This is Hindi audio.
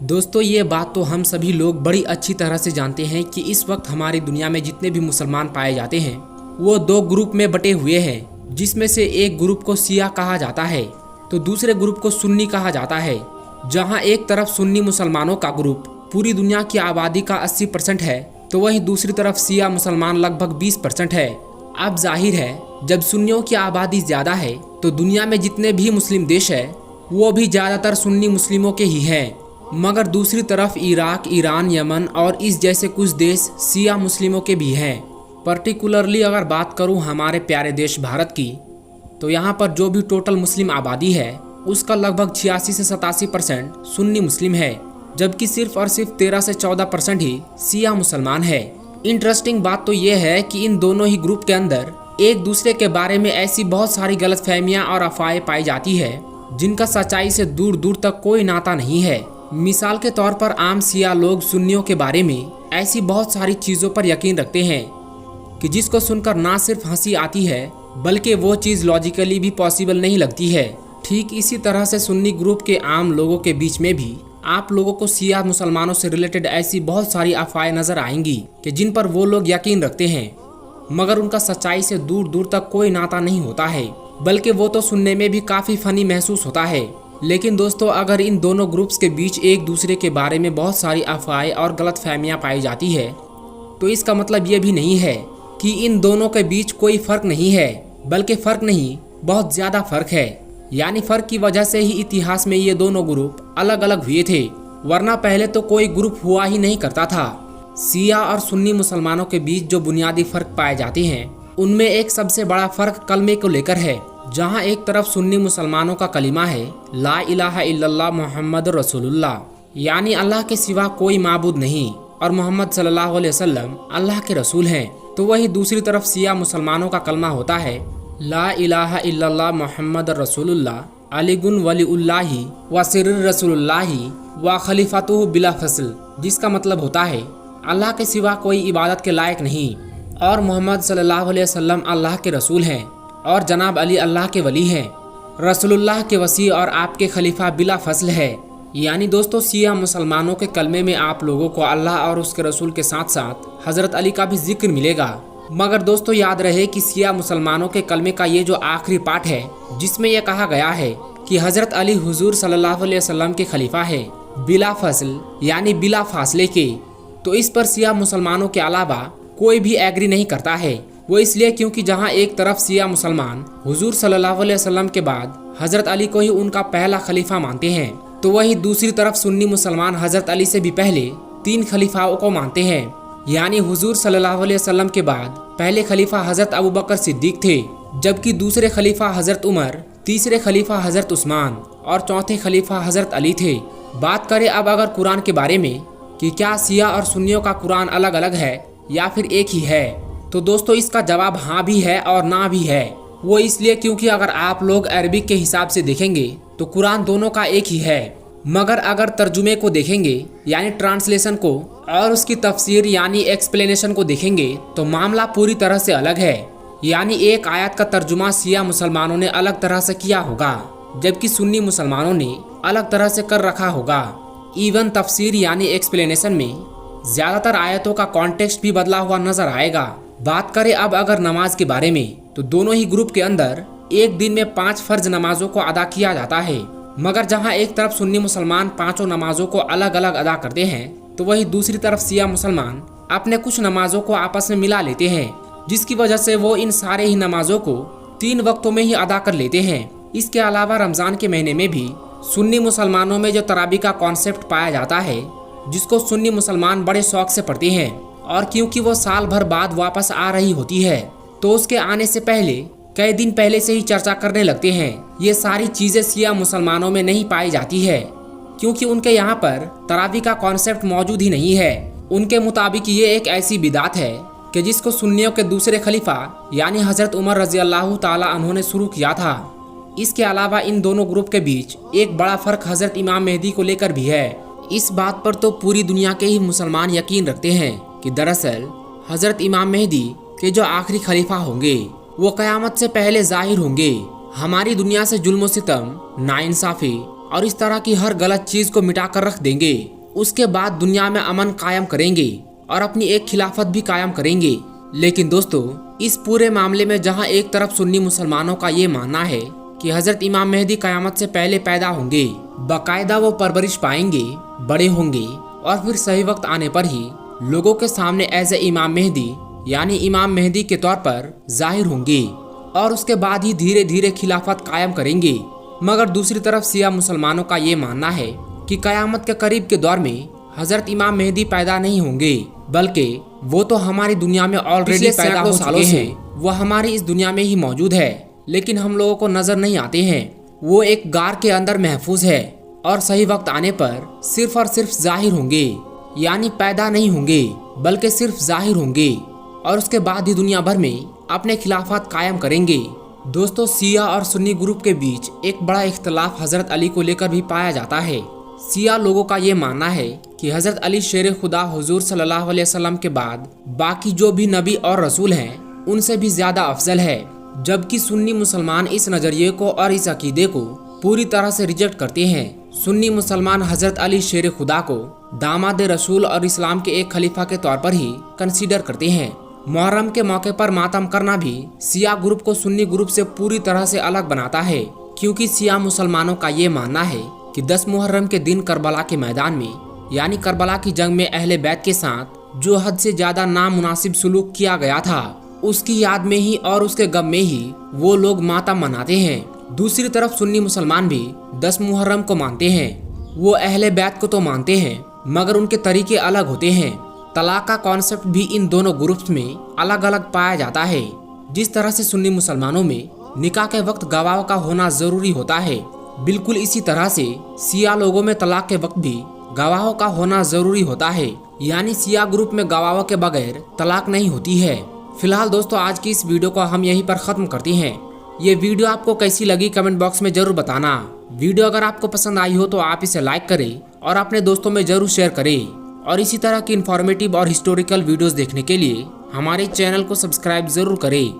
दोस्तों ये बात तो हम सभी लोग बड़ी अच्छी तरह से जानते हैं कि इस वक्त हमारी दुनिया में जितने भी मुसलमान पाए जाते हैं वो दो ग्रुप में बटे हुए हैं, जिसमें से एक ग्रुप को शिया कहा जाता है तो दूसरे ग्रुप को सुन्नी कहा जाता है। जहां एक तरफ सुन्नी मुसलमानों का ग्रुप पूरी दुनिया की आबादी का 80% है तो वहीं दूसरी तरफ शिया मुसलमान लगभग 20% है। अब जाहिर है जब सुन्नियों की आबादी ज़्यादा है तो दुनिया में जितने भी मुस्लिम देश है वो भी ज़्यादातर सुन्नी मुस्लिमों के ही हैं। मगर दूसरी तरफ इराक, ईरान, यमन और इस जैसे कुछ देश शिया मुस्लिमों के भी हैं। पर्टिकुलरली अगर बात करूं हमारे प्यारे देश भारत की तो यहाँ पर जो भी टोटल मुस्लिम आबादी है उसका लगभग 86 से 87% सुन्नी मुस्लिम है, जबकि सिर्फ और सिर्फ 13 से 14% ही शिया मुसलमान है। इंटरेस्टिंग बात तो ये है कि इन दोनों ही ग्रुप के अंदर एक दूसरे के बारे में ऐसी बहुत सारी गलतफहमियां और अफवाहें पाई जाती है जिनका सच्चाई से दूर दूर तक कोई नाता नहीं है। मिसाल के तौर पर आम शिया लोग सुन्नियों के बारे में ऐसी बहुत सारी चीज़ों पर यकीन रखते हैं कि जिसको सुनकर ना सिर्फ हंसी आती है बल्कि वो चीज़ लॉजिकली भी पॉसिबल नहीं लगती है। ठीक इसी तरह से सुन्नी ग्रुप के आम लोगों के बीच में भी आप लोगों को शिया मुसलमानों से रिलेटेड ऐसी बहुत सारी अफवाहें नजर आएंगी कि जिन पर वो लोग यकीन रखते हैं मगर उनका सच्चाई से दूर दूर तक कोई नाता नहीं होता है, बल्कि वो तो सुनने में भी काफ़ी फनी महसूस होता है। लेकिन दोस्तों अगर इन दोनों ग्रुप्स के बीच एक दूसरे के बारे में बहुत सारी अफवाहें और गलतफहमियां पाई जाती है तो इसका मतलब ये भी नहीं है कि इन दोनों के बीच कोई फ़र्क नहीं है, बल्कि फ़र्क नहीं बहुत ज़्यादा फ़र्क है। यानी फ़र्क की वजह से ही इतिहास में ये दोनों ग्रुप अलग अलग हुए थे, वरना पहले तो कोई ग्रुप हुआ ही नहीं करता था। शिया और सुन्नी मुसलमानों के बीच जो बुनियादी फ़र्क पाए जाते हैं उनमें एक सबसे बड़ा फ़र्क कलमे को लेकर है। जहां एक तरफ सुन्नी मुसलमानों का कलिमा है ला इलाहा इल्लल्लाह मुहम्मद रसूलुल्लाह, यानी अल्लाह के सिवा कोई माबूद नहीं और मोहम्मद सल्लल्लाहु अलैहि वसल्लम अल्लाह के रसूल हैं, तो वही दूसरी तरफ शिया मुसलमानों का कलमा होता है ला इलाहा इल्लल्लाह मुहम्मद रसूलुल्लाह अलीगुन वलीउल्लाही व सिर्र रसूलुल्लाही व खलीफतुहु बिला फसल, जिसका मतलब होता है अल्लाह के सिवा कोई इबादत के लायक नहीं और मोहम्मद सल्लल्लाहु अलैहि वसल्लम अल्लाह के रसूल हैं और जनाब अली अल्लाह के वली हैं, रसूलुल्लाह के वसी और आपके खलीफा बिला फसल है। यानी दोस्तों शिया मुसलमानों के कलमे में आप लोगों को अल्लाह और उसके रसूल के साथ साथ हज़रत अली का भी जिक्र मिलेगा। मगर दोस्तों याद रहे कि शिया मुसलमानों के कलमे का ये जो आखिरी पार्ट है जिसमें यह कहा गया है कि हज़रत अली हुजूर सल्लल्लाहु अलैहि वसल्लम के खलीफा है बिला फसल यानी बिला फासले के, तो इस पर शिया मुसलमानों के अलावा कोई भी एग्री नहीं करता है। वो इसलिए क्योंकि जहां एक तरफ शिया मुसलमान हुजूर सल्लल्लाहु अलैहि वसल्लम के बाद हज़रत अली को ही उनका पहला खलीफा मानते हैं तो वहीं दूसरी तरफ सुन्नी मुसलमान हज़रत अली से भी पहले 3 खलीफाओं को मानते हैं। यानी हुजूर सल्लल्लाहु अलैहि वसल्लम के बाद पहले खलीफा हज़रत अबू बकर सिद्दीक थे, जबकि दूसरे खलीफा हज़रत उमर, तीसरे खलीफा हज़रत उस्मान और चौथे खलीफा हज़रत अली थे। बात करें अब अगर कुरान के बारे में कि क्या शिया और सुन्नियों का कुरान अलग अलग है या फिर एक ही है, तो दोस्तों इसका जवाब हाँ भी है और ना भी है। वो इसलिए क्योंकि अगर आप लोग अरबिक के हिसाब से देखेंगे तो कुरान दोनों का एक ही है, मगर अगर तर्जुमे को देखेंगे यानी ट्रांसलेशन को और उसकी तफसीर यानी एक्सप्लेनेशन को देखेंगे तो मामला पूरी तरह से अलग है। यानी एक आयत का तर्जुमा शिया मुसलमानों ने अलग तरह से किया होगा जबकि सुन्नी मुसलमानों ने अलग तरह से कर रखा होगा। इवन तफसीर यानी एक्सप्लेनेशन में ज़्यादातर आयतों का कॉन्टेक्स्ट भी बदला हुआ नजर आएगा। बात करें अब अगर नमाज के बारे में तो दोनों ही ग्रुप के अंदर एक दिन में 5 फर्ज नमाजों को अदा किया जाता है, मगर जहां एक तरफ सुन्नी मुसलमान 5 नमाजों को अलग अलग अदा करते हैं तो वही दूसरी तरफ शिया मुसलमान अपने कुछ नमाजों को आपस में मिला लेते हैं, जिसकी वजह से वो इन सारे ही नमाजों को 3 वक्तों में ही अदा कर लेते हैं। इसके अलावा रमज़ान के महीने में भी सुन्नी मुसलमानों में जो तरावी का कॉन्सेप्ट पाया जाता है जिसको सुन्नी मुसलमान बड़े शौक से पढ़ते हैं, और क्योंकि वो साल भर बाद वापस आ रही होती है तो उसके आने से पहले कई दिन पहले से ही चर्चा करने लगते हैं। ये सारी चीज़ें शिया मुसलमानों में नहीं पाई जाती है क्योंकि उनके यहाँ पर तरावी का कॉन्सेप्ट मौजूद ही नहीं है। उनके मुताबिक ये एक ऐसी बिदात है कि जिसको सुन्नियों के दूसरे खलीफा यानी हज़रत उमर रज़ी अल्लाह ताला अन्हु ने शुरू किया था। इसके अलावा इन दोनों ग्रुप के बीच एक बड़ा फ़र्क हज़रत इमाम मेहदी को लेकर भी है। इस बात पर तो पूरी दुनिया के ही मुसलमान यकीन रखते हैं कि दरअसल हज़रत इमाम मेहदी के जो आखिरी खलीफा होंगे वो क़यामत से पहले ज़ाहिर होंगे। हमारी दुनिया से जुल्म सितम, नाइंसाफ़ी और इस तरह की हर गलत चीज़ को मिटा कर रख देंगे। उसके बाद दुनिया में अमन कायम करेंगे और अपनी एक खिलाफत भी कायम करेंगे। लेकिन दोस्तों, इस पूरे मामले में जहां एक तरफ सुन्नी मुसलमानों का ये मानना है कि हजरत इमाम मेहदी कयामत से पहले पैदा होंगे, बाकायदा वो परवरिश पाएंगे, बड़े होंगे और फिर सही वक्त आने पर ही लोगों के सामने एज ए इमाम मेहदी यानी इमाम मेहदी के तौर पर जाहिर होंगे और उसके बाद ही धीरे धीरे खिलाफत कायम करेंगे। मगर दूसरी तरफ शिया मुसलमानों का ये मानना है कि कयामत के करीब के दौर में हजरत इमाम मेहदी पैदा नहीं होंगे, बल्कि वो तो हमारी दुनिया में ऑलरेडी पैदा हो चुके हैं। वो हमारी इस दुनिया में ही मौजूद है, लेकिन हम लोगों को नजर नहीं आते हैं। वो एक गार के अंदर महफूज है और सही वक्त आने पर सिर्फ और सिर्फ जाहिर होंगे, यानी पैदा नहीं होंगे बल्कि सिर्फ जाहिर होंगे और उसके बाद ही दुनिया भर में अपने खिलाफत कायम करेंगे। दोस्तों, शिया और सुन्नी ग्रुप के बीच एक बड़ा इख्तलाफ हजरत अली को लेकर भी पाया जाता है। शिया लोगों का ये मानना है कि हजरत अली शेर खुदा हुजूर सल्लल्लाहु अलैहि वसल्लम के बाद बाकी जो भी नबी और रसूल हैं उनसे भी ज्यादा अफजल है, जबकि सुन्नी मुसलमान इस नजरिए को और इस अकीदे को पूरी तरह से रिजेक्ट करते हैं। सुन्नी मुसलमान हजरत अली शेर खुदा को दामाद रसूल और इस्लाम के एक खलीफा के तौर पर ही कंसीडर करते हैं। मुहर्रम के मौके पर मातम करना भी शिया ग्रुप को सुन्नी ग्रुप से पूरी तरह से अलग बनाता है, क्योंकि शिया मुसलमानों का ये मानना है कि 10 मुहर्रम के दिन करबला के मैदान में यानी करबला की जंग में अहले बैत के साथ जो हद से ज्यादा नामुनासिब सुलूक किया गया था, उसकी याद में ही और उसके गम में ही वो लोग मातम मनाते हैं। दूसरी तरफ सुन्नी मुसलमान भी 10 मुहर्रम को मानते हैं। वो अहले बैत को तो मानते हैं, मगर उनके तरीके अलग होते हैं। तलाक का कॉन्सेप्ट भी इन दोनों ग्रुप्स में अलग अलग पाया जाता है। जिस तरह से सुन्नी मुसलमानों में निकाह के वक्त गवाह का होना जरूरी होता है, बिल्कुल इसी तरह से शिया लोगों में तलाक के वक्त भी गवाहों का होना जरूरी होता है, यानी शिया ग्रुप में गवाहों के बगैर तलाक नहीं होती है। फिलहाल दोस्तों, आज की इस वीडियो को हम यहीं पर खत्म करते हैं। ये वीडियो आपको कैसी लगी कमेंट बॉक्स में जरूर बताना। वीडियो अगर आपको पसंद आई हो तो आप इसे लाइक करें और अपने दोस्तों में जरूर शेयर करें। और इसी तरह की इन्फॉर्मेटिव और हिस्टोरिकल वीडियोस देखने के लिए हमारे चैनल को सब्सक्राइब जरूर करें।